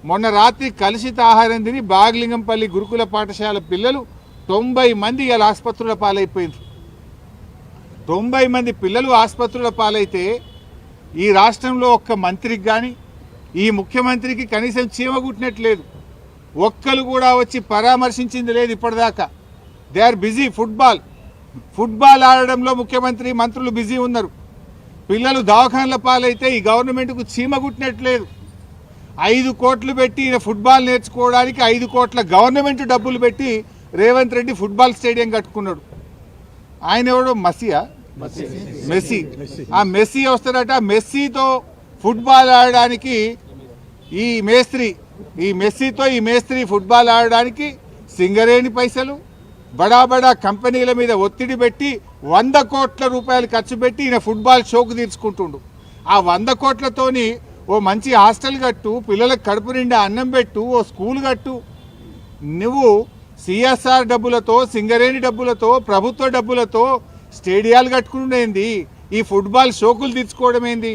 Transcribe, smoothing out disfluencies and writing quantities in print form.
మొన్న రాత్రి కలుషిత ఆహారం తిని బాగలింగంపల్లి గురుకుల పాఠశాల పిల్లలు 90 మంది ఇలా ఆసుపత్రుల పాలైపోయింది. 90 మంది పిల్లలు ఆసుపత్రుల పాలైతే ఈ రాష్ట్రంలో ఒక్క మంత్రికి కానీ ఈ ముఖ్యమంత్రికి కనీసం చీమ కుట్టినట్లేదు. ఒక్కరు కూడా వచ్చి పరామర్శించింది లేదు ఇప్పటిదాకా. They are busy. ఫుట్బాల్ ఆడడంలో ముఖ్యమంత్రి మంత్రులు బిజీ ఉన్నారు. పిల్లలు దవాఖానల పాలైతే ఈ గవర్నమెంట్కు చీమ కుట్టినట్లేదు. 5 కోట్లు పెట్టి ఈయన ఫుట్బాల్ నేర్చుకోవడానికి 5 కోట్ల గవర్నమెంట్ డబ్బులు పెట్టి రేవంత్ రెడ్డి ఫుట్బాల్ స్టేడియం కట్టుకున్నాడు. ఆయన ఎవడో మెస్సీ. ఆ మెస్సీ వస్తాడట. మెస్సీతో ఫుట్బాల్ ఆడడానికి ఈ మేస్త్రి ఫుట్బాల్ ఆడడానికి సింగరేణి పైసలు బడా కంపెనీల మీద ఒత్తిడి పెట్టి 100 కోట్ల రూపాయలు ఖర్చు పెట్టి ఈయన ఫుట్బాల్ షోకు తీర్చుకుంటుండు. ఆ 100 కోట్లతోని ఓ మంచి హాస్టల్ కట్టు, పిల్లలకు కడుపు నిండా అన్నం పెట్టు, ఓ స్కూల్ కట్టు. నువ్వు సిఎస్ఆర్ డబ్బులతో, సింగరేణి డబ్బులతో, ప్రభుత్వ డబ్బులతో స్టేడియాలు కట్టుకునేంది, ఈ ఫుట్బాల్ షోకులు తీర్చుకోవడం ఏంది?